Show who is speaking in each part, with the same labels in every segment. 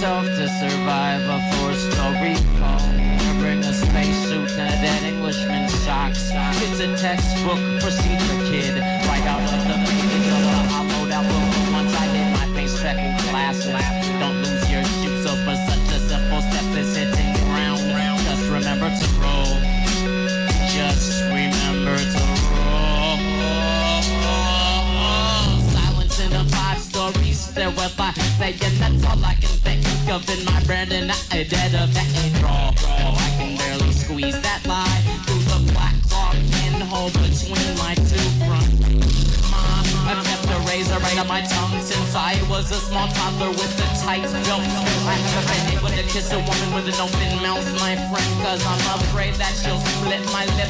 Speaker 1: yourself to survive a four-story fall. Bring a spacesuit and a dead Englishman's socks. It's a textbook procedure, kid. Right out of the pages of a hollowed out book. Once I hit my face speckled glasses. Don't lose your shoes over such a simple step as hitting ground. Just remember to roll. Just remember to roll. Silence in a 5-story stairwell by saying that's all I can think of in my brain, and I dead of that draw. I can barely squeeze that lie through the black cloth pinhole between my two front. I kept a razor right on my tongue since I was a small toddler with a tight belt. I haven't been able to kiss a woman with an open mouth, my friend, cause I'm afraid that she'll split my lip.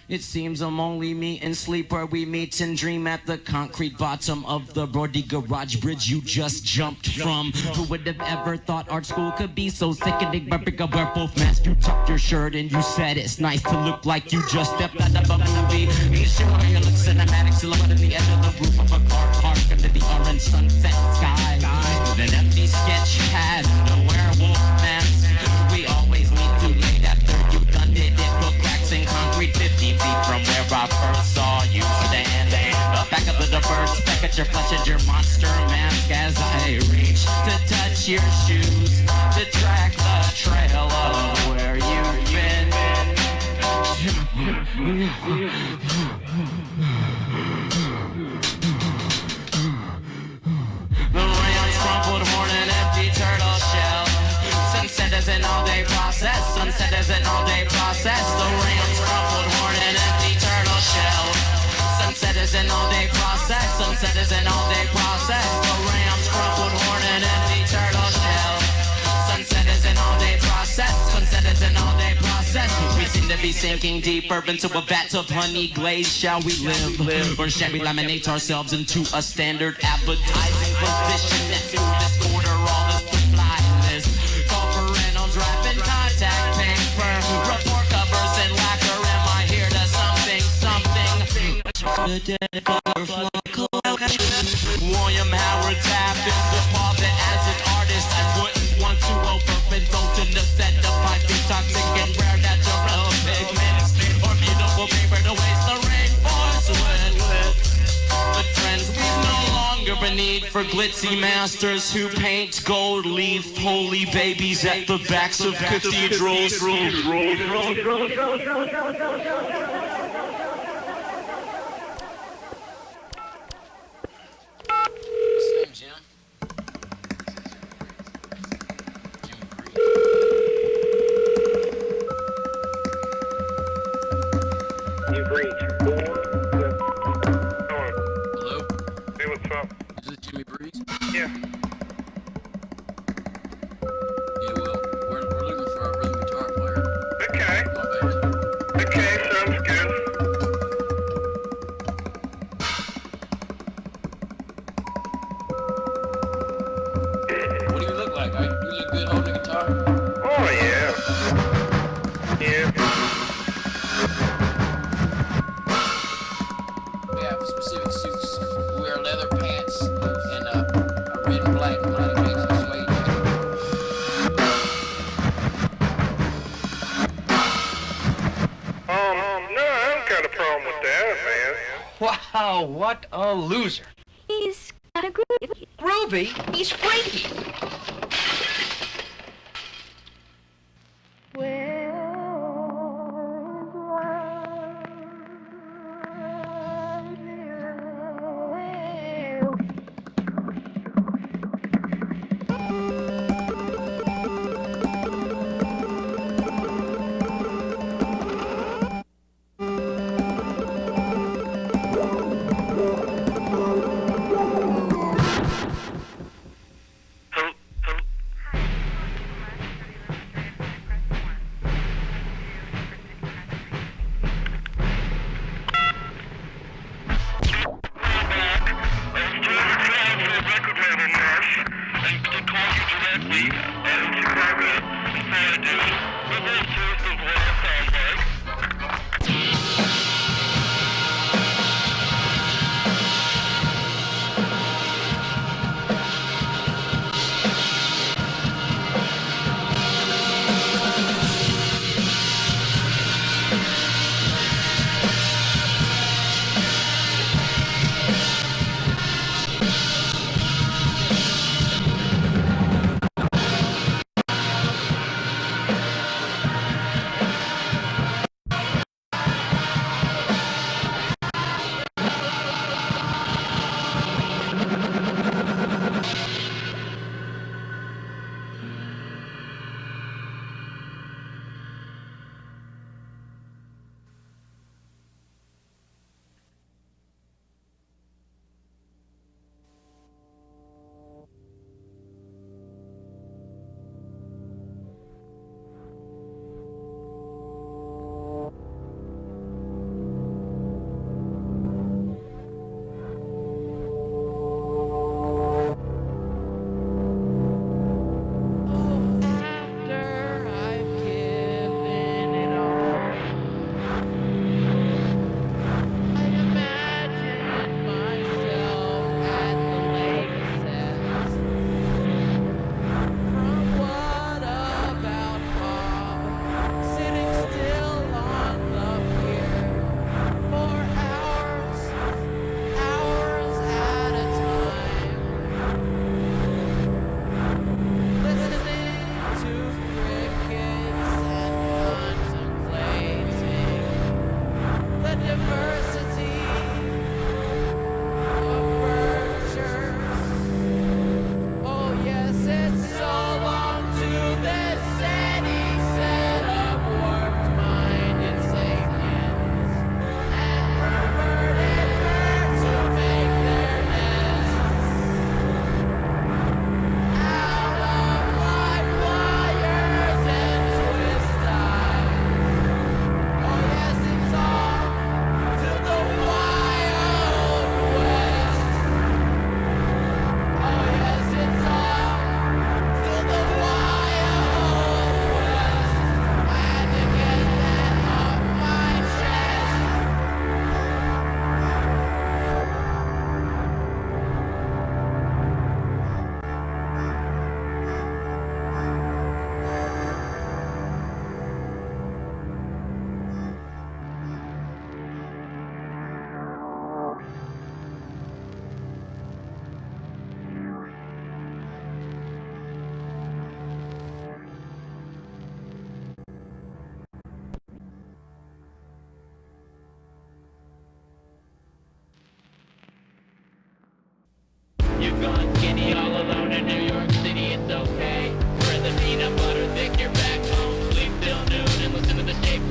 Speaker 1: It seems I'm only meeting sleep where we meet and dream at the concrete bottom of the Brody garage bridge you just jumped from. Who would have ever thought art school could be so sickening? But wear both masks, you tucked your shirt and you said it's nice to look like you just stepped out of a movie. You sure you look cinematic, silhouette at the edge of the roof of a car park under the orange sunset sky. With an empty sketch pad, no werewolf mask. We always meet too late after you done did it. Put cracks in concrete 50 feet from where I first saw you standing. Back of the diverse speck at your flesh and your monster mask as I reach to touch your shoes, to track the trail of where you've been. The ram's crumpled horn and empty turtle shell. Sunset is an all-day process. Sunset is an all-day process. The ram's crumpled horn and empty turtle shell. Sunset is an all-day process. Sunset is an all-day process. The ram's crumpled horn and empty turtle shell. Sunset is an all-day process. Sunset is an all-day process. We seem to be sinking deeper into a vat of honey glaze. Shall we live? Or shall we laminate ourselves into a standard advertising position that to disorder all the supply list? Call for Reynolds, wrapping contact paper, report covers and lacquer. Am I here to something? William Howard Taft is the puppet as an artist. I wouldn't want to overindulge in the set of my toxic and rare natural pigments or beautiful paper to waste the rainforest with. But friends, we've no longer a need for glitzy masters who paint gold leaf holy babies at the backs of cathedrals.
Speaker 2: You've reached 4. Hello? Hey, what's up?
Speaker 3: Is this Jimmy Breeze?
Speaker 2: Yeah.
Speaker 3: Yeah, well, we're looking for a rhythm guitar player.
Speaker 2: Okay.
Speaker 3: My bad.
Speaker 2: Okay, sounds good.
Speaker 3: What do you look like? You look good holding a guitar?
Speaker 2: Oh, yeah. Yeah.
Speaker 3: We have specific suits. We wear leather pants and a red and black mix of suede jacket.
Speaker 2: No, I don't got a problem with that, man.
Speaker 4: Wow, what a loser.
Speaker 5: He's got a groovy.
Speaker 4: Groovy? He's freaky.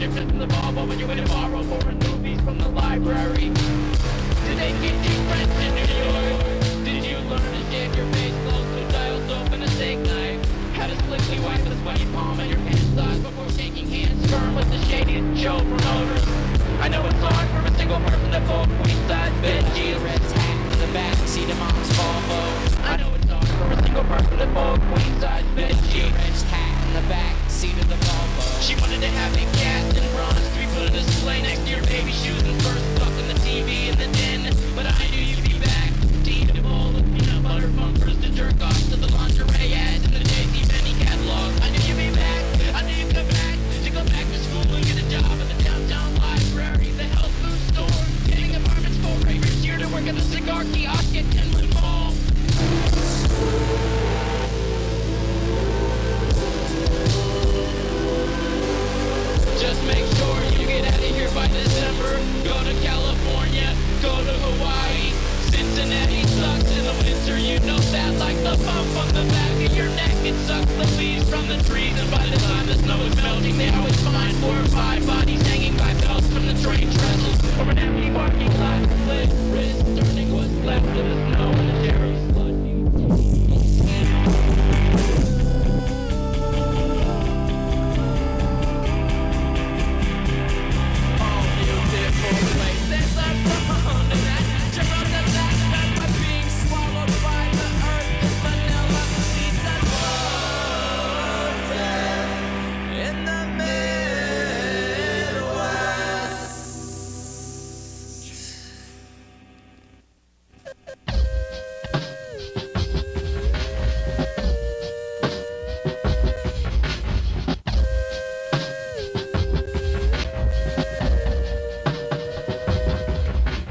Speaker 3: project in the Volvo when you went to borrow foreign movies from the library? Did they get you rent in New York? Did you learn to shave your face close with dial soap and a steak knife? How to slickly wipe the sweaty palm on your pants size before shaking hands firm with the shadiest show promoters? I know it's hard for a single person to pull queen-size bed sheets. Red hat in the back seat of mom's Volvo. I know it's hard for a single person to pull queen-size bed sheets. Red hat in the back seat of the Volvo. She wanted to have it cast in bronze, 3-foot display next to your baby shoes and first stuck in the TV in the den. But I knew you'd be back to eat a bowl of peanut butter bumpers to jerk off to the lingerie ads in the J.C. Penney catalog. I knew you'd be back. I knew you'd come back to go back to school and get a job at the downtown library, the health food store, getting apartments for ravers here to work at the cigar kiosk at Kenwood Mall. Just make sure you get out of here by December. Go to California, go to Hawaii. Cincinnati sucks in the winter, you know that, like the bump on the back of your neck. It sucks the leaves from the trees, and by the time the snow is melting, they always find 4 or 5 bodies hanging by belts from the train trestles or an empty parking lot. Split wrist, turning what's left of the snow in a cherry sludgy. All beautiful places are from tonight. From the back by being swallowed by the earth. Vanilla seeds and water in the Midwest.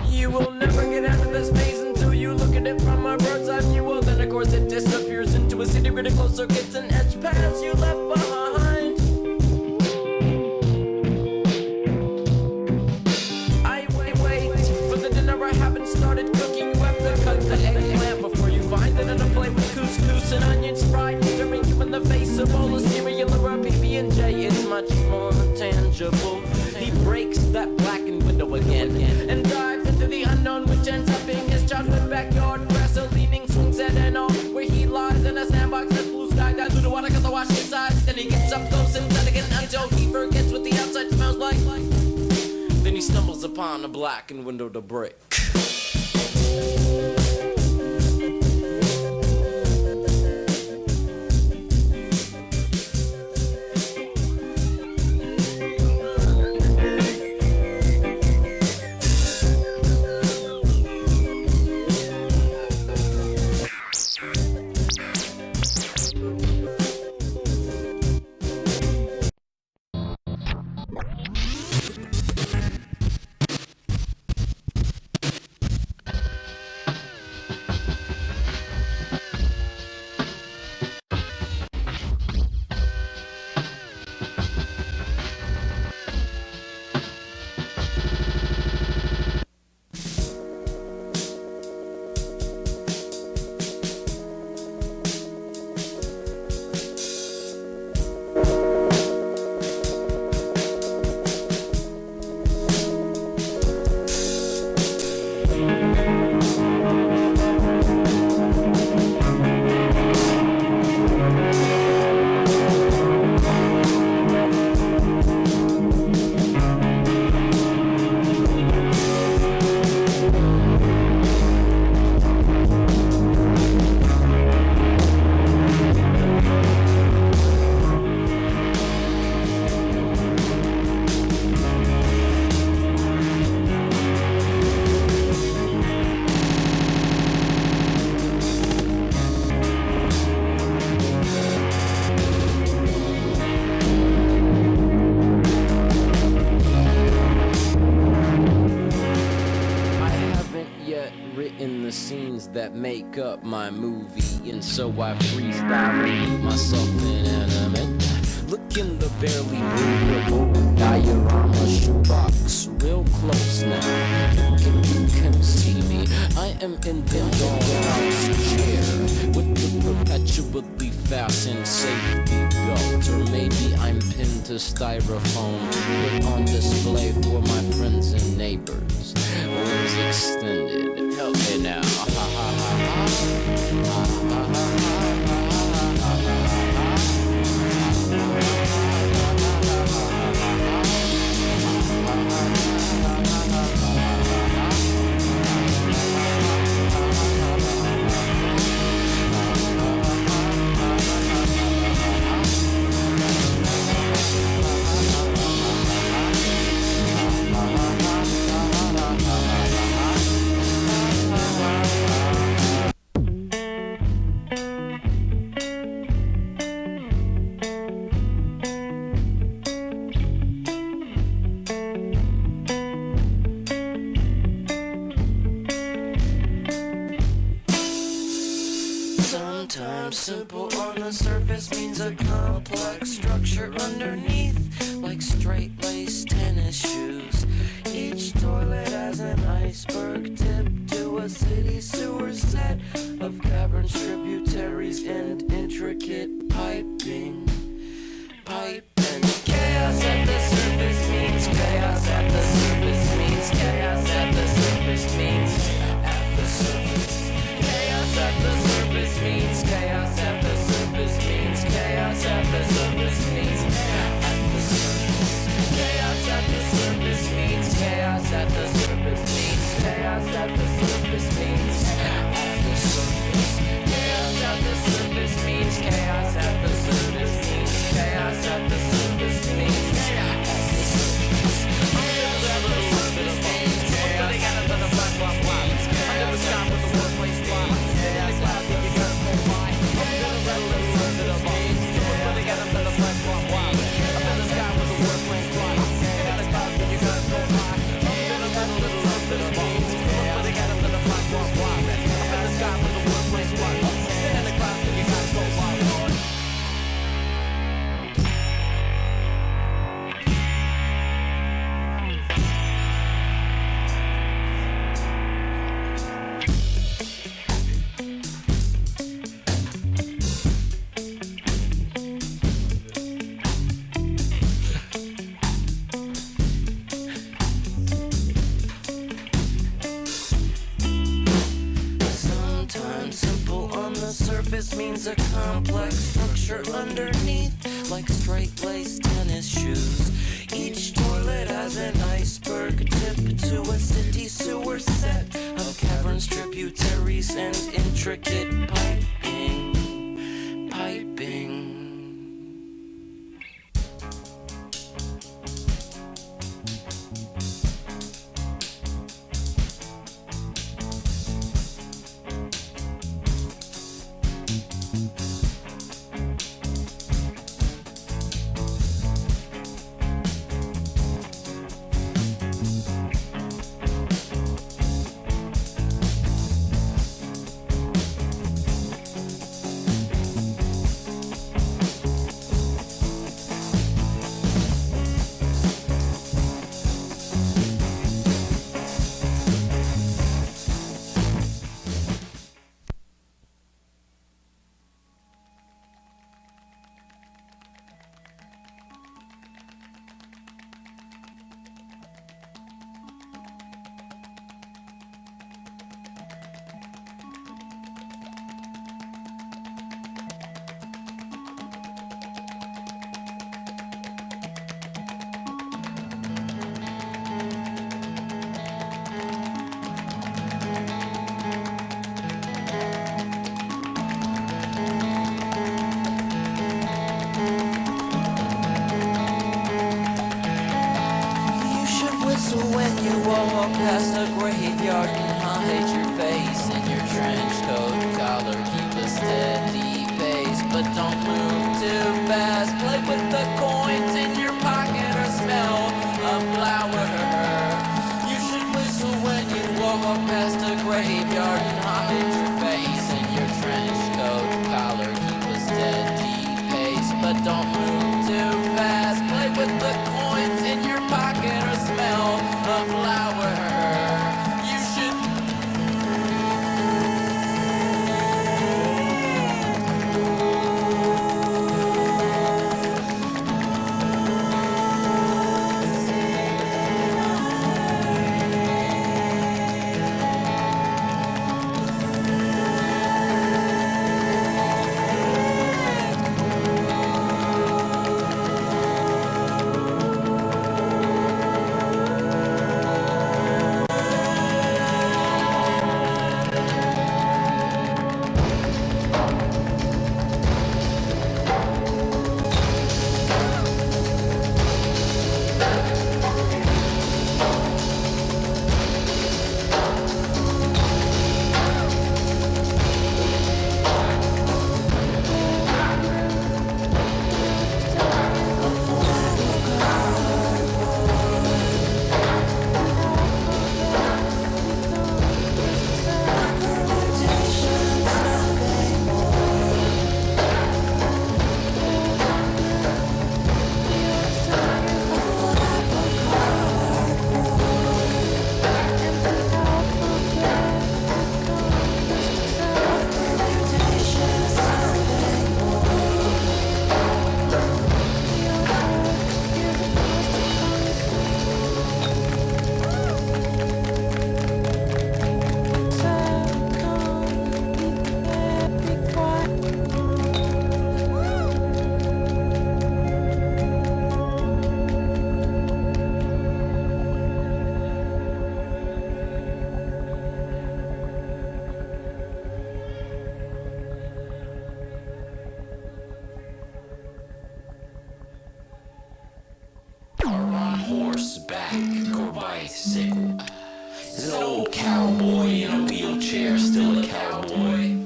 Speaker 3: You will never get out of this maze until you look at it from a bird's eye view. Well, then of course it disappears into a city grid of close circuits and edge paths you left behind. I wait for the dinner I haven't started cooking. You have to cut the eggplant before you find it in a plate with couscous and onions fried, staring you in the face. A bowl of cereal or a PB&J is much more tangible. He breaks that blackened window again and dives into the unknown, which ends up being his childhood backyard. Grass a leaning swing set and all, where he lies in a sandbox that's blue sky. Dilute the water cause the wash inside. Then he gets up close and tight again until he forgets what the outside smells like. Then he stumbles upon a blackened window to break. That make up my movie, and so I freestyle and put myself inanimate. Look in the barely movable diorama shoebox, real close now. You can see me. I am in the dollhouse chair with the perpetually fastened safety belt, or maybe I'm pinned to
Speaker 1: styrofoam put on display for my friends and neighbors. Wings extended, help me now. Ha ha ha ha. Ha ha ha simple on the surface means a complex structure underneath, like straight-laced tennis shoes. Each toilet has an iceberg tip to a city sewer set of caverns, tributaries, and intricate piping. Chaos at the surface means chaos at the surface means chaos at the surface means at the surface. Chaos at the surface means chaos at the surface means chaos at the surface means at the surface. Chaos at the surface means chaos at the surface means chaos at the surface means at the surface. Chaos at the surface means chaos at the surface means chaos at the surface means at the surface. Chaos at the surface means chaos at the surface means under the sky with the workplace flies. Means a complex structure underneath, like straight-laced tennis shoes. Each toilet has an iceberg tip to a city sewer set of caverns, tributaries, and intricate piping. Past the graveyard and hide your face in your trench coat collar. Keep a steady pace, but don't move too fast. Play with the coins in your pocket or smell a flower. You should whistle when you walk past the graveyard and hide your face in your trench coat collar. Keep a steady pace, but don't move too fast. Play with the coins in your pocket or smell a flower. horseback or bicycle. Is an old cowboy in a wheelchair still a cowboy?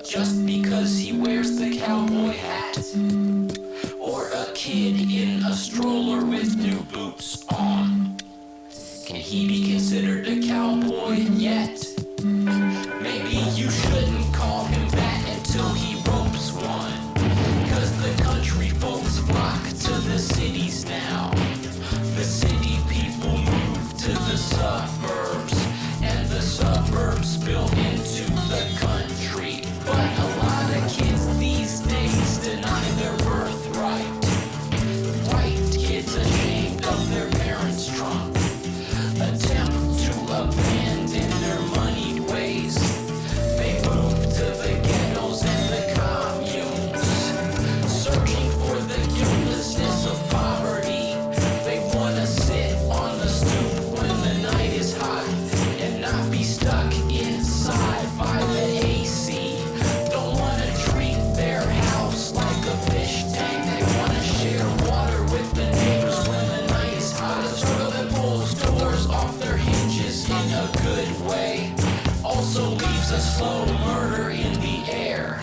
Speaker 1: Just because he wears the cowboy hat? Or a kid in a stroller with new boots on? Can he be considered a cowboy yet? Maybe you shouldn't call him that until he ropes one. 'Cause the country folks flock to the cities now. The city people move to the suburbs, and the suburbs spill into the country. But a lot of kids these days deny their birthright. White kids ashamed of their parents' trunk attempt to abandon their moneyed ways. They move to the ghettos and the communes, searching for the guiltlessness of poverty. They wanna sit on the stoop when the night is hot and not be stuck inside by the AC. Don't wanna treat their house like a fish tank. They wanna share water with the neighbors when the night is hot. A struggle that pulls doors off their hinges in a good way also leaves a slow murder in the air.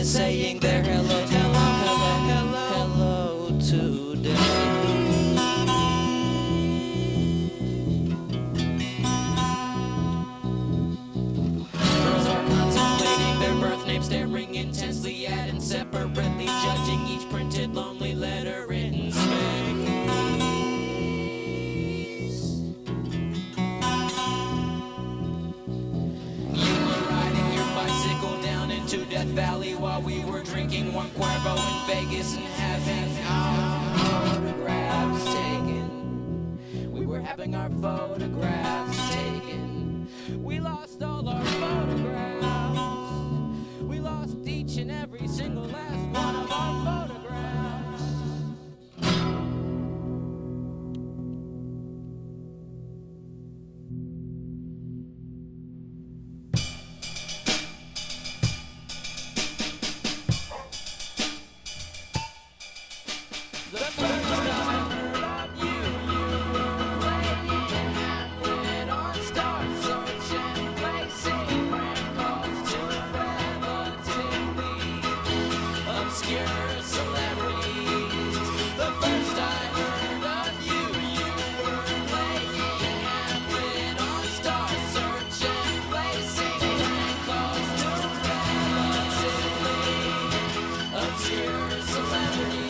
Speaker 1: saying their hello, hello, hello, hello today. Girls are contemplating their birth names, staring intensely at and separately judging each printed lonely letter in space. You were riding your bicycle down into Death Valley while we were drinking one Cuervo in Vegas and having our photographs taken. We were having our photographs taken. We lost all our photographs. We lost each and every single last one of our photographs. The first I heard of you, you were playing Hamlet on Star Search and placing prank calls to relatively obscure celebrities. The first I heard of you, you were playing Hamlet on Star Search and placing prank calls to relatively obscure celebrities.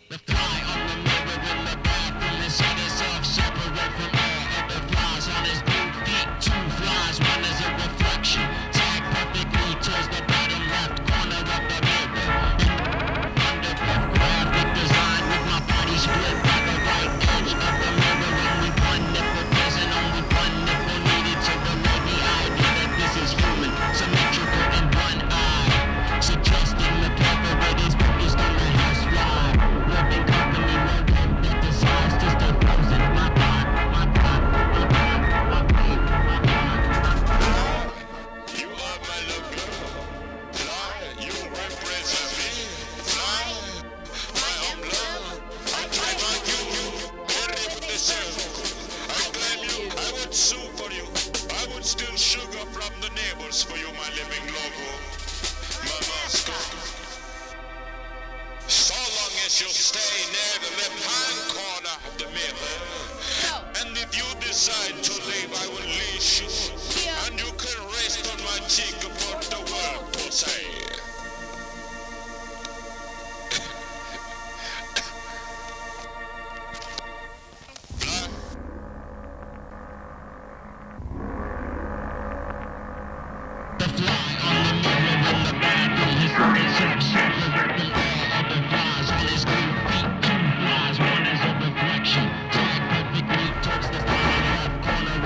Speaker 1: The fly on the mirror in the bathroom is set itself separate from all other flies on his blue feet. Two flies, one is a reflection, tagged perfectly towards the bottom left corner of the mirror. Under graphic design with my body split by the right edge of the mirror. Only one nipple present, only one nipple needed to relay the idea that this is human, symmetrical in one eye, suggesting the Poloroid is focused on the housefly. Loving company, no hope that decides to stay frozen. My God, my God, my God, my God, my God, my God.
Speaker 6: You are my love girl. Fly, you represent me. Fly, my own love. I claim on you. Very position. I claim you. I would sue for you. I would steal sugar from the neighbors for you, my living logo. My master. So long as you stay near the left-hand corner of the mirror. And if you decide to leave, I will leash you. And you can rest on my cheek for the world to say. Fly.
Speaker 1: The fly on the mirror in the bathroom is set itself separate from all other flies on his blue feet. Two flies, one is a reflection, tagged perfectly towards the bottom left corner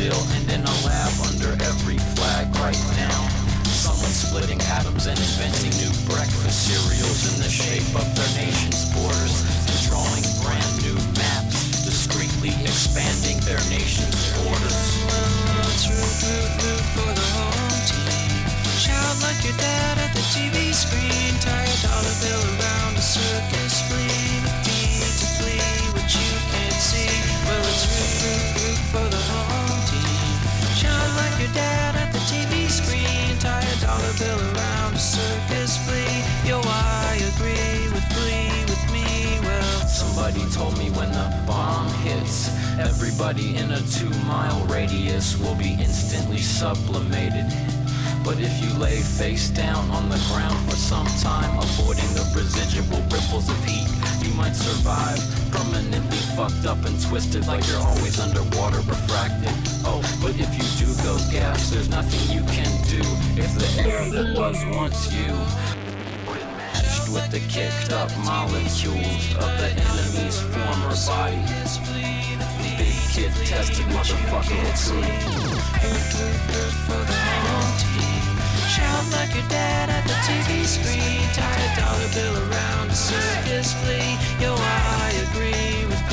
Speaker 1: still and in a lab under every flag right now. Someone's splitting atoms and inventing new breakfast cereals in the shape of their nation's borders and drawing brand new maps, discreetly expanding their nation's borders.
Speaker 7: Root for the home team. Shout like your dad at the TV screen. Tie a dollar bill around a circus flea. Feed to flee what you can't see. Well, it's root for the home team. Shout like your dad at the TV screen. Tie a dollar bill around a circus flea. Yo, I agree with glee with me. Well,
Speaker 1: somebody told me when the bomb hits, everybody in a 2-mile radius will be instantly sublimated. But if you lay face down on the ground for some time, avoiding the residual ripples of heat, you might survive, permanently fucked up and twisted like you're always underwater refracted. Oh, but if you do go gas, there's nothing you can do. If the air that was once you matched with the kicked up molecules of the enemy's former body, big kid tested motherfucker, it's
Speaker 7: for the home team. Shout like your dad at the TV screen. Tie a dollar bill around a circus flea. Yo, I agree with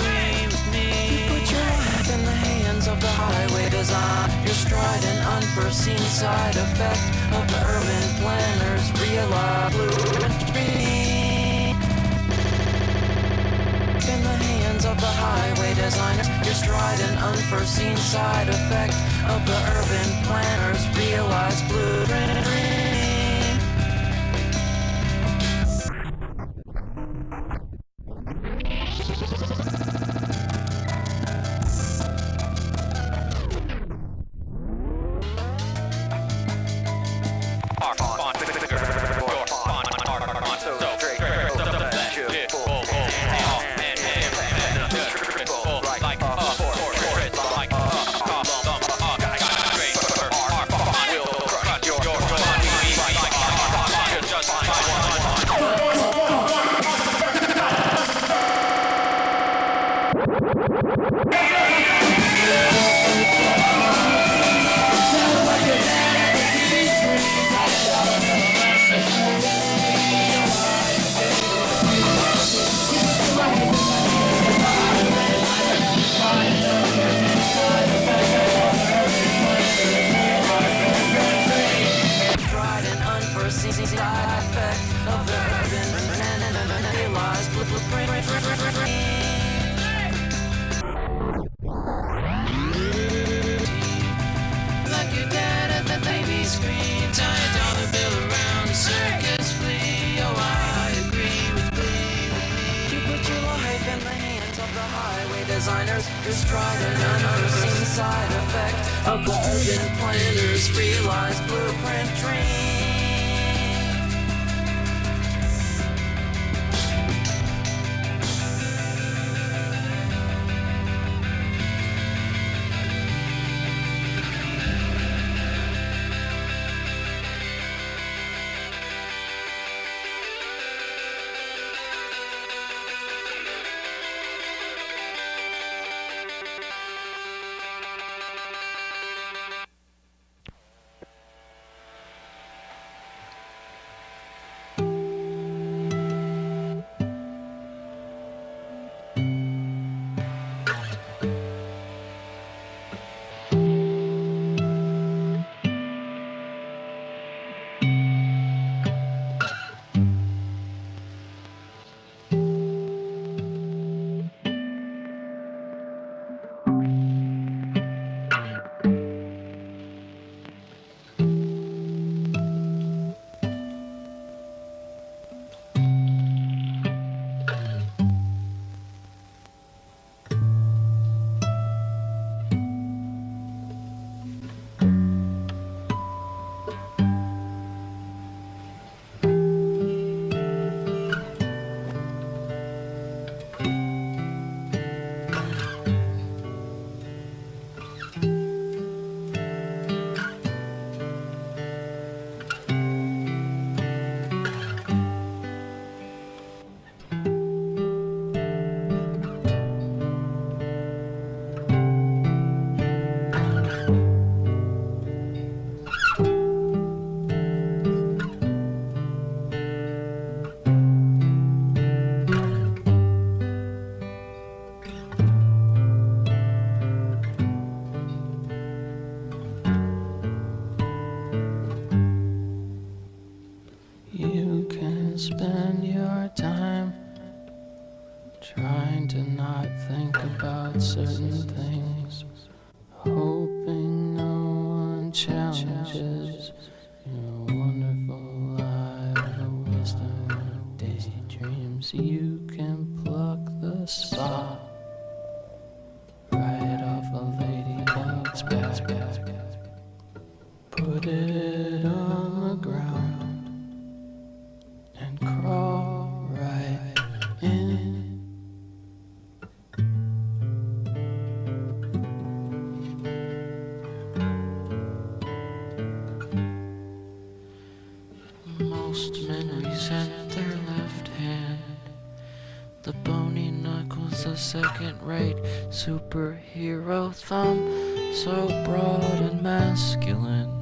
Speaker 7: me. You put your life in the hands of the highway design. Your stride an unforeseen side effect of the urban planners. Realize blueprint in the hands of the highway designers. Your stride an unforeseen side effect of the urban planners. Realize blueprint. spend your time trying to not think about certain things, hoping no one challenges your wonderful eye of the wisdom of daydreams. You can pluck the spot right off a ladybug's back, put it on the ground and crawl right in. Most men resent their left hand. The bony knuckles, a second-rate superhero thumb, so broad and masculine.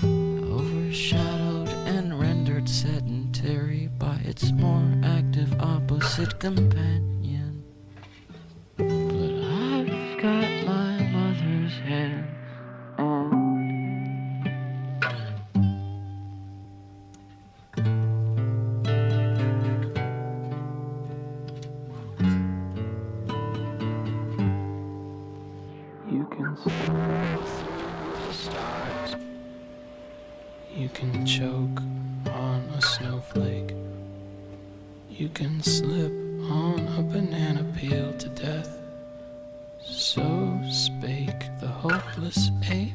Speaker 7: Overshadowed and rendered sedentary by its more active opposite companion. But I've got my mother's hair on. You can stare at the stars. You can choke on a snowflake. You can slip on a banana peel to death. So spake the hopeless ape.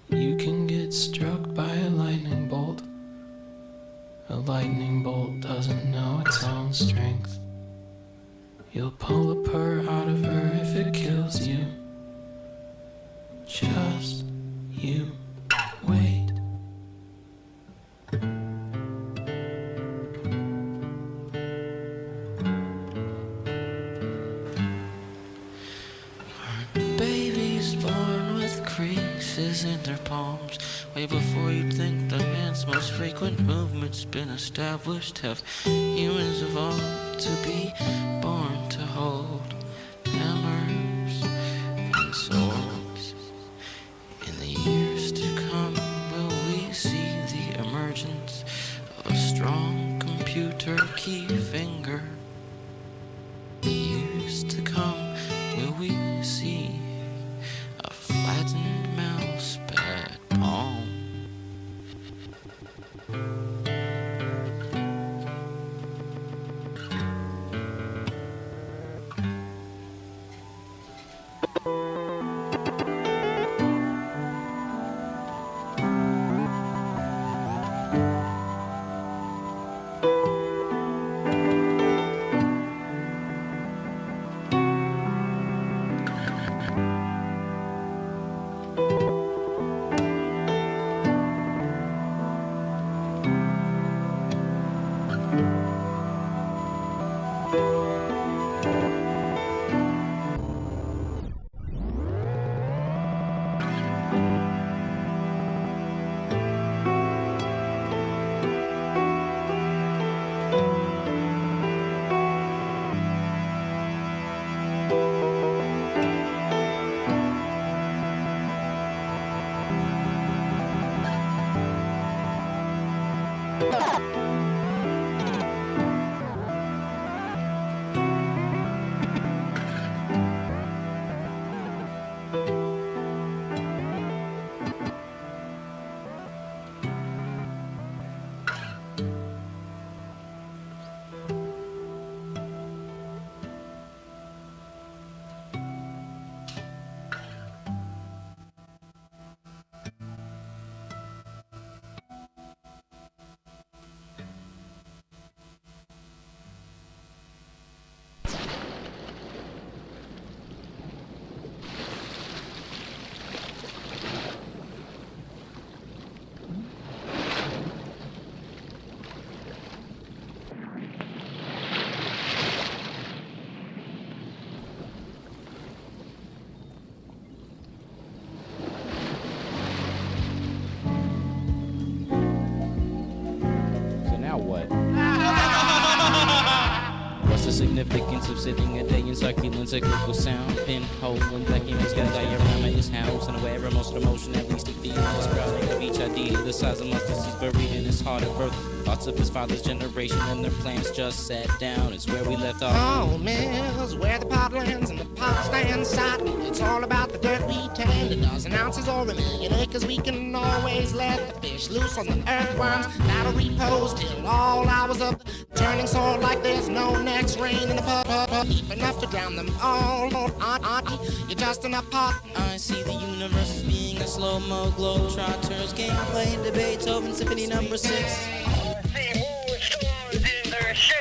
Speaker 7: You can get struck by a lightning bolt. A lightning bolt doesn't know its own strength. You'll pull a purr out of her if it kills you. Just you wait. Babies born with creases in their palms. Way before you'd think the hand's most frequent movement's been established. Have humans evolved to be born to hold hammers and swords? In the years to come, will we see the emergence of a strong computer key finger? In the years to come, will we see a flattened mouse pad palm?
Speaker 8: sense of sitting a day in succulent cyclical sound. Pinhole and blackness got a diorama in his house, and aware of most emotion, at least he feels. Sprouting of each idea, the size of mustard seeds buried in his heart at birth. Thoughts of his father's generation and their plans just sat down. It's where we left off.
Speaker 9: Oh, mills, where the pot lands and the pot stands satin. It's all about the dirt we tend. A dozen ounces or a million acres, we can always let the fish loose on the earthworms. That'll repose till all hours of the turning soil like there's no next rain in the pub. Deep enough to drown them all. You're just in a pot.
Speaker 8: I see the universe as being a slow-mo globetrotters gameplay debate Beethoven Symphony number 6.
Speaker 2: See moving stars in their shape.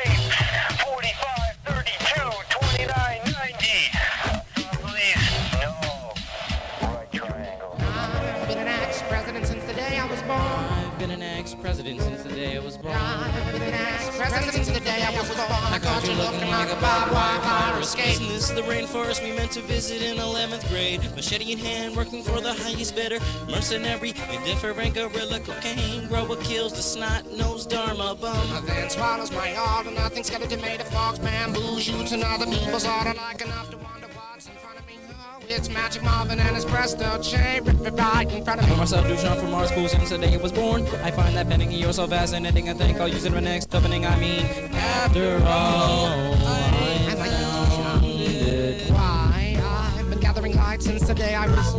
Speaker 2: 45, 32, 29, 90. Please, no. Right triangle.
Speaker 9: I've been an ex-president since the day I was born.
Speaker 8: I've been an ex-president since the day I was born.
Speaker 9: I've been an ex-president since the day I was born. I caught you looking like a barbed wire fire escape.
Speaker 8: Isn't this the rainforest we meant to visit in 11th grade? Machete in hand, working for the highest bidder. Mercenary, indifferent guerrilla, cocaine grower kills the snot-nosed dharma bum.
Speaker 9: Then swallows my all and nothing's got a tomato fox, bamboo shoots and other people's order like enough to wonder what's in front of me. Oh, it's Magic Marvin and his presto chain right in front of
Speaker 8: I
Speaker 9: me.
Speaker 8: know myself Duchamp from our school since the day I was born. I find that penning in yours so fascinating, I think I'll use it in my next opening. I mean, after all, I found it.
Speaker 9: Why, I've been gathering light since the day I was,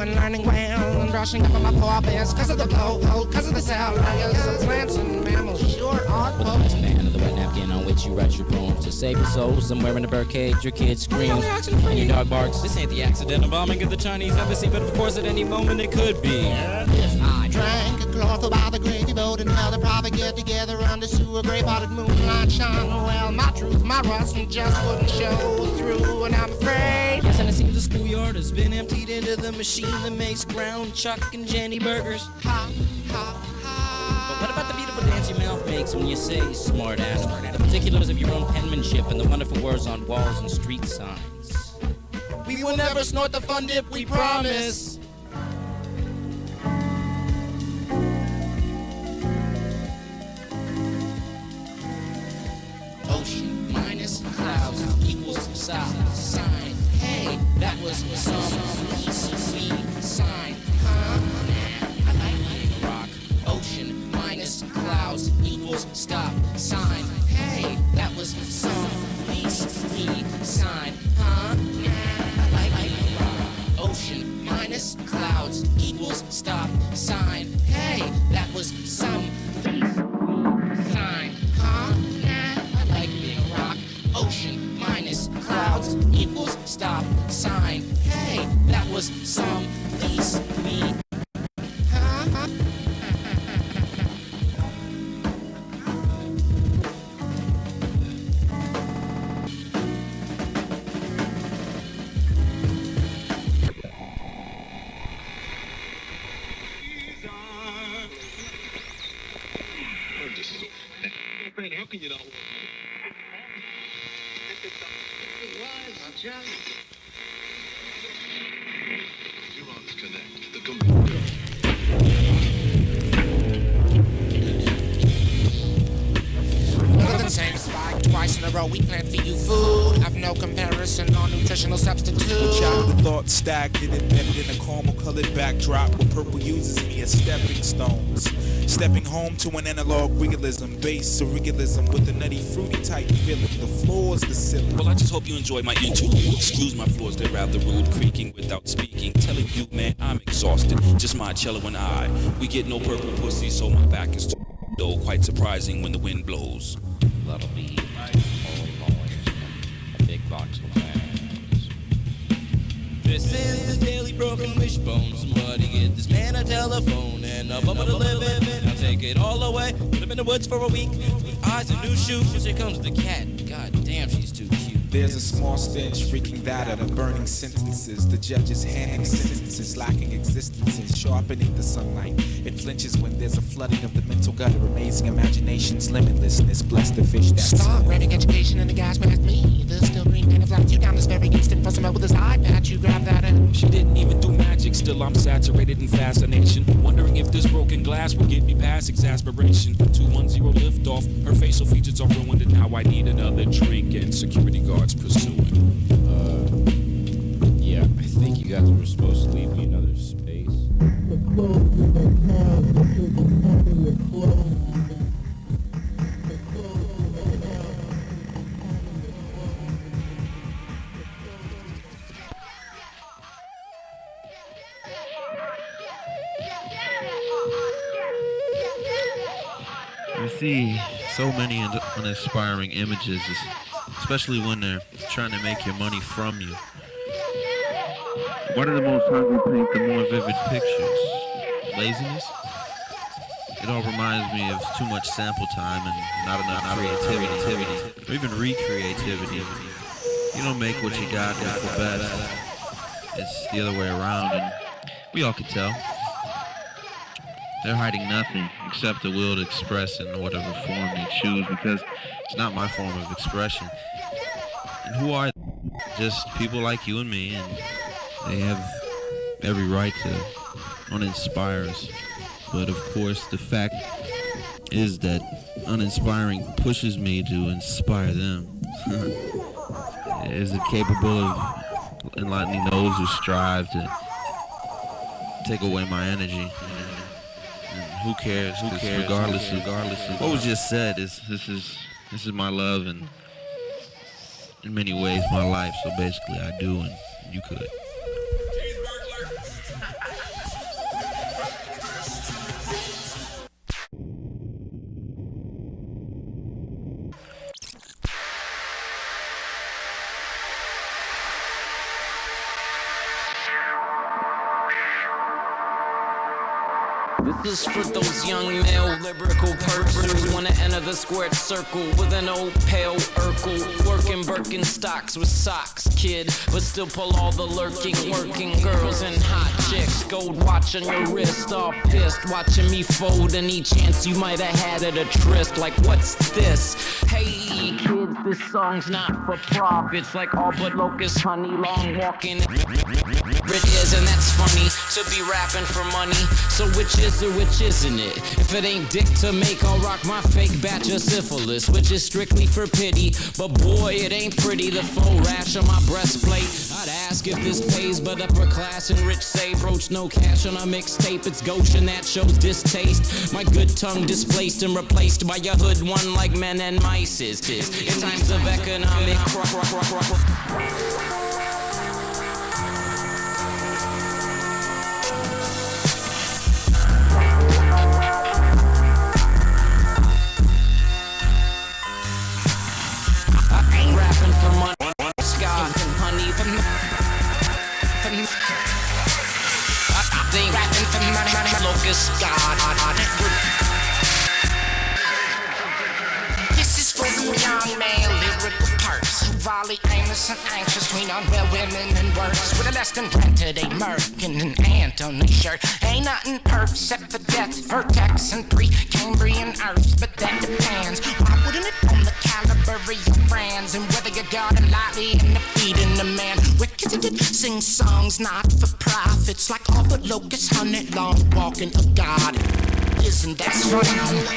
Speaker 9: and learning well and brushing up on my poor bears. Cause of the blowhole, cause of the cell layers, plants and mammals sure are
Speaker 8: With the best man of the wet napkin on which you write your poems to save your soul. Somewhere in the birdcage, your kid screams and your dog barks. This ain't the accidental bombing of the Chinese embassy, but of course at any moment it could be.
Speaker 9: If I drank a cloth by the gravy boat and held a private get together under sewer gray-potted moonlight shine, well, my truth, my rust just wouldn't show through, and I'm afraid.
Speaker 8: Yes, and it seems the schoolyard has been emptied into the machine that makes ground chuck and Jenny burgers.
Speaker 9: Ha, ha, ha.
Speaker 8: But what about the beautiful dance your mouth makes when you say smart ass? The particulars of your own penmanship and the wonderful words on walls and street signs. We will never snort the fun dip, we promise. Ocean minus clouds equals south sign. Hey, that was some sweet sign. Huh? I like rock. Ocean minus clouds equals stop sign. Hey, that was some sweet sign. Huh? I like rock. Ocean minus clouds equals stop sign. Hey, that was some sign. Huh? I like being rock. Ocean minus clouds equals stop sign. Hey, that was some lease me.
Speaker 6: How can you not work? Neurons connect. The computer.
Speaker 9: Other than satisfied twice in a row, we can't feed you food. Have no comparison or nutritional substitute.
Speaker 10: Childhood thoughts stacked and embedded in a caramel-colored backdrop where purple uses me as stepping stones. Stepping home to an analog realism, based surrealism with a nutty, fruity type feeling. The floor is the ceiling.
Speaker 11: Well, I just hope you enjoy my interlude. Excuse my floors, they're rather rude, creaking without speaking. Telling you, man, I'm exhausted. Just my cello and I. We get no purple pussy, so my back is too though quite surprising when the wind blows.
Speaker 8: That'll be a big box of plans. This is the Daily Broken Wishbone. Somebody get this man a telephone and a bubble to live in. I'll take it all away. Put him in the woods for a week. Eyes and new shoes. Here comes the cat. God damn, she's too cute.
Speaker 10: There's a small stench reeking that of burning sentences. The judge's handing sentences lacking existences, sharpening the sunlight. It flinches when there's a flooding of the mental gutter. Amazing imagination's limitlessness. Bless the fish that
Speaker 9: Start reading education in the gas mask me. The still green man of life. You down this very instant. Fuss him up with his iPad. You grab that and
Speaker 11: She didn't even do magic, still I'm saturated in fascination. Wondering if this broken glass will get me past exasperation. 210 liftoff, her facial features are ruined, and now I need another drink and security guards pursuing.
Speaker 12: Yeah, I think you guys were supposed to leave me another space.
Speaker 13: You see so many uninspiring images, especially when they're trying to make your money from you. What are the most hungry paint the more vivid pictures? Laziness? It all reminds me of too much sample time and not enough creativity, or even recreativity. You don't make what you got is the best. It's the other way around, and we all can tell. They're hiding nothing except the will to express in whatever form they choose, because it's not my form of expression. And who are they? Just people like you and me, and they have every right to uninspire us. But of course, the fact is that uninspiring pushes me to inspire them. Is it capable of enlightening those who strive to take away my energy? Who cares? Regardless of what was just said, this is my love, and in many ways my life. So basically, I do, and you could.
Speaker 1: This is for those young male lyrical persons who wanna enter the squared circle with an old pale Urkel, working Birkenstocks with socks, kid, but still pull all the lurking, working girls and hot chicks. Gold watch on your wrist, all pissed, watching me fold any chance you might have had at a tryst. Like, what's this? Hey kids, this song's not for profits, like all but locust honey, long walking. It is, and that's funny to be rapping for money. So which is or which isn't it? If it ain't dick to make, I'll rock my fake batch of syphilis, which is strictly for pity. But boy, it ain't pretty, the full rash on my breastplate. I'd ask if this pays, but upper class and rich say broach no cash on a mixtape. It's Goshen that shows distaste. My good tongue displaced and replaced by a hood one like men and mice is. In times of economic rapping for money, Scott and honey for they rapping for money, locust God.
Speaker 9: this is for the young male lyrical parts who volley aimless and anxious between unwell women and worse. With a less than rented a merkin and ant on their shirt. Ain't nothing perfect except for death, vertex and pre-Cambrian earth, but that depends. Why wouldn't it on the caliber of your friends and whether you got them lightly in the feeding the man? Wicked sing songs not for profits, like all but locust honey, long walking of God. Isn't that funny?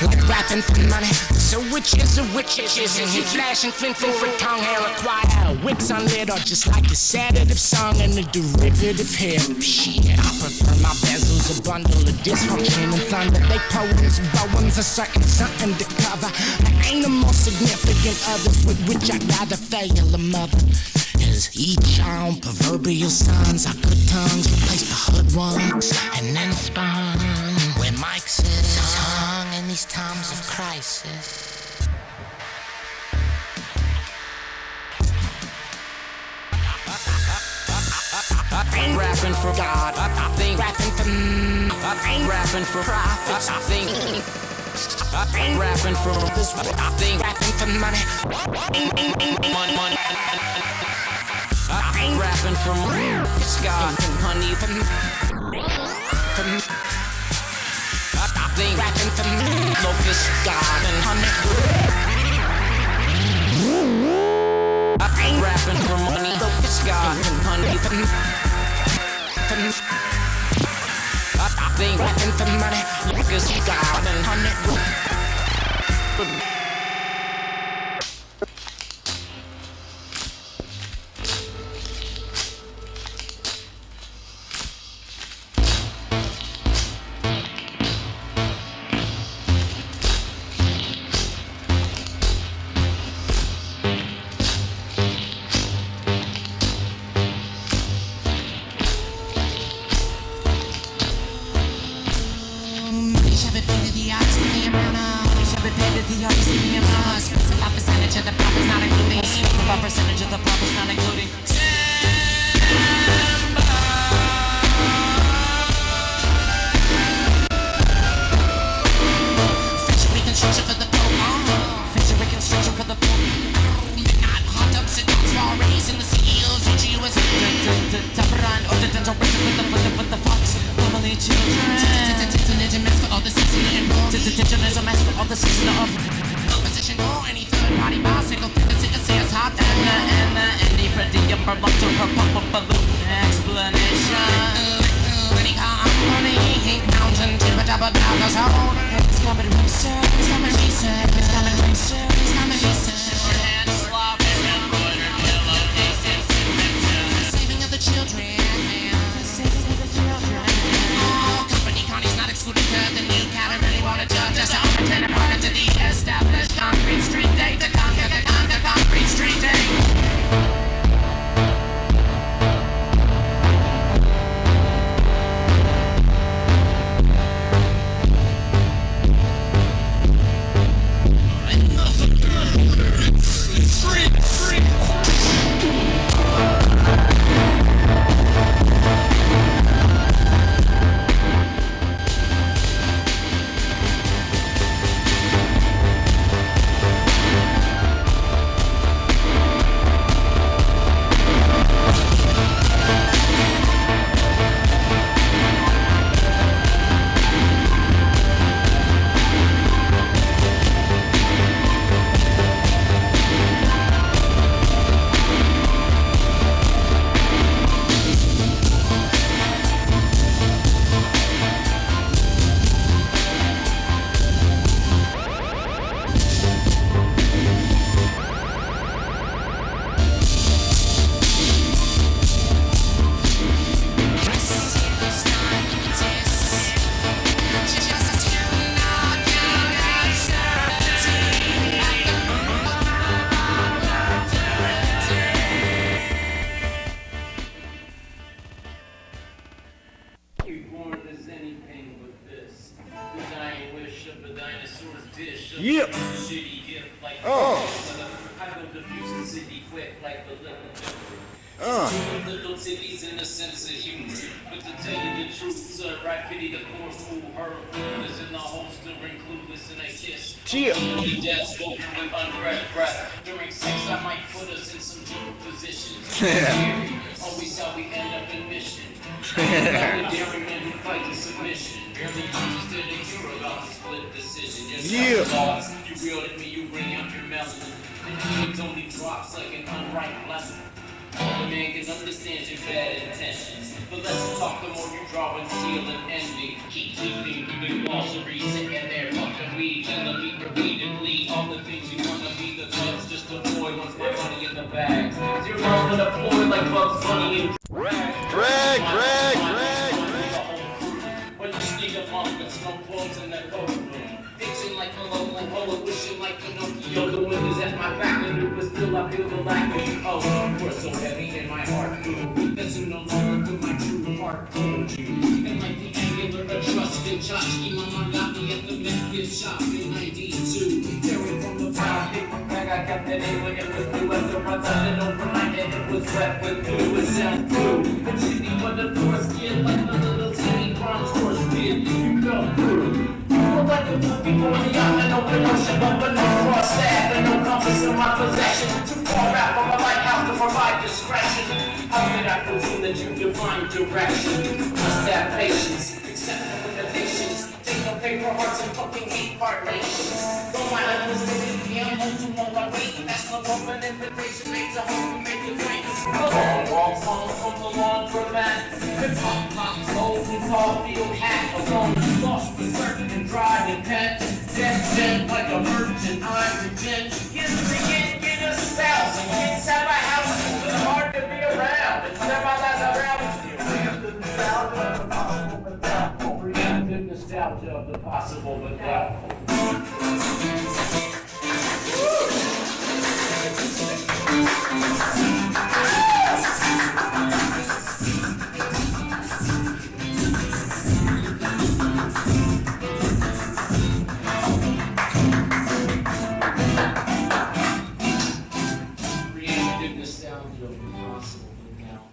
Speaker 9: Like rapping for money. So which is a witch isn't? You flashing flint for a tongue hair acquire. Wicks unlit are just like a sedative song and a derivative hair. Shit, I prefer my bezels a bundle of dysfunction and thunder. They poems, bowens, a certain something to cover. I ain't the most significant others with which I gotta fail a mother. Is each our own proverbial sons. Our good tongues replace the hood ones and then spawn where Mike's is hung in these times of crisis.
Speaker 1: I ain't rapping for God, I ain't rapping for I ain't rapping for profits, I ain't rapping for this, I ain't rapping for money. Money.
Speaker 8: rapping from Scott and honey from they rapping from locust God and honey. I ain't rapping for money, locust God and honey from they rapping for money, locust God and honey.
Speaker 1: Little titties in the sense of humor. But to tell you the truth, sir, right pity the poor fool. Her is in the holster and clueless in a kiss. Only death spoken with unread breath. During sex, I might put us in some deep positions. Always how we end up in mission. Like a daring man who fights in submission. Barely understood a hero about the split decision. Just thoughts, you reeled at me, you bring out your melanin. And it only drops like an unripe lemon. All the man can understand your bad intentions. The less you talk, the more you draw and steal and envy. Keep leaving through the glossary, sitting there fucking weed, telling me to read and bleed. All the things you wanna be, the bugs just a boy wants my money in the bags. You're rolling a ploy like Bugs Bunny and Greg. When you sneak a monk with smoke bombs in the coat room. Itching like a local poet, wishing like Pinocchio. The wind is at my back and it was still I feel the lack of you. Oh, you were so heavy in my heart, dude. That you no longer put my true heart told you. Even like the angular Etruscan tchotchke, mama got me at the Mexican shop in 92. Carried from the brown paper bag, I kept it in when it was blue as the run it over my head. It was wet with glue, it sounds blue. And shitty when the doors skin like the little tiny bronze horse did. You come through. Like a movie for the young and open ocean, but no cross staff and no compass in my possession. Too far out from my lighthouse to provide this discretion. How could I presume that you define direction? Must have patience, accept the limitations. Take no paper hearts and fucking hate heart nations. Though my uncle's living, I'm home to all my weight. That's no open invitation, makes a home to make acquaintance. A long walk home from the laundromat. Hip hop, pop, clothes and tall field hat. Alone, lost, certain and dry and pet. Dead like a virgin, I'm regent. Get a spouse, and kids have a house. It's hard to be around. It's never that around. You live the nostalgia of the possible but doubtful. Reactive nostalgia of the possible but doubtful. Reactive nostalgia of the possible but doubtful.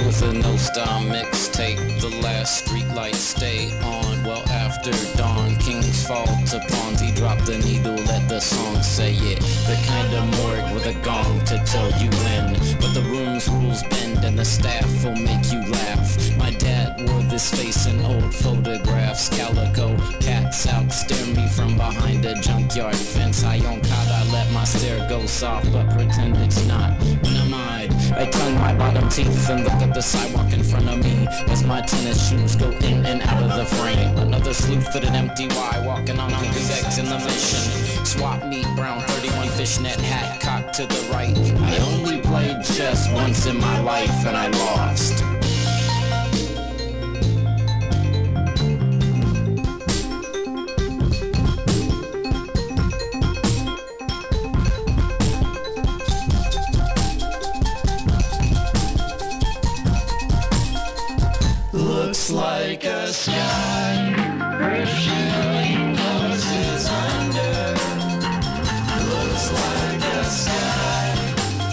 Speaker 8: With a no-style mixtape, the last streetlights stay on well after dawn. Kings fall to pawns, he dropped the needle, let the song say it. The kind of morgue with a gong to tell you when. But the room's rules bend and the staff will make you laugh. My dad wore this face in old photographs. Calico cats out stare me from behind a junkyard fence. High on cot, I let my stare go soft, but pretend it's not. When I'm eyed, I tongue my bottom teeth and look at the sidewalk in front of me as my tennis shoes go in and out of the frame. Another sleuth at an empty Y walking on eggs in the mission. Swap meet, brown 31 fishnet hat cocked to the right. I only played chess once in my life and I lost. Looks like a sky where shooting horses under. Looks like a sky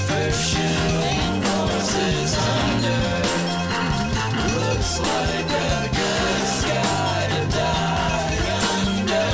Speaker 8: for shooting horses under. Looks like a good sky to die under.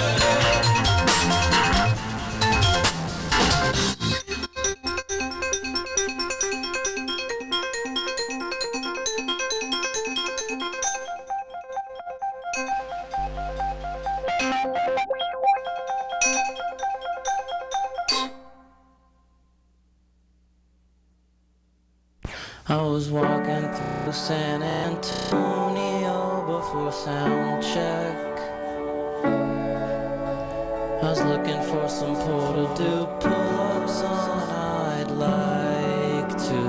Speaker 8: I was walking through San Antonio before sound check. I was looking for some pool to do pull-ups on. I'd like to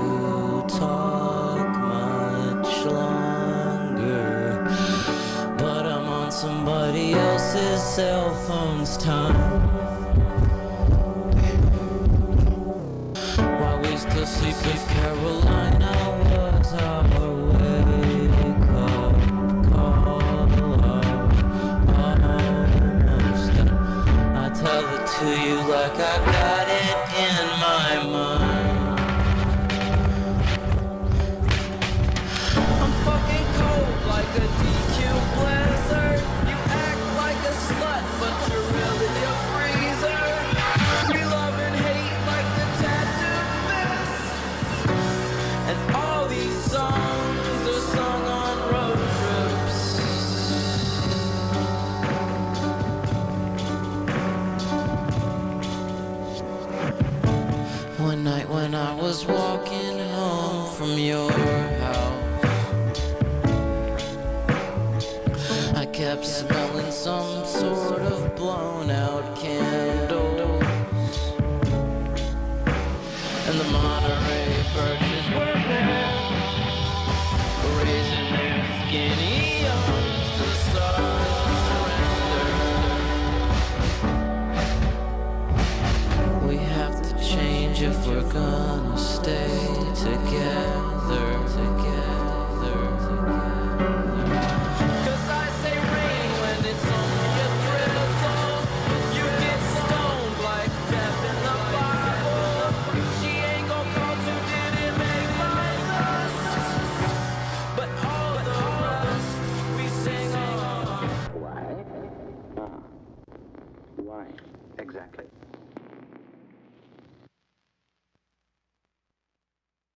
Speaker 8: talk much longer, but I'm on somebody else's cell phone's time. While we still sleep with Carolina was our wake-up call. Almost done. I tell it to you like I got it in my mind. I'm fucking cold like a DQ blizzard. You act like a slut, but you're really a freezer. We love and hate like the tattooed lips. And all these songs are sung on road trips.
Speaker 1: was walking home from your house, I kept smelling some sort of blown out candles, and the Monterey birches were there, raising their skinny arms to the stars of surrender. We have to change if we're gonna stay together. Cause I say rain when it's only a drizzle. You get stoned like death in the Bible. She ain't gon' call to did it make my lust, but all the rest we sing on.
Speaker 4: Why exactly?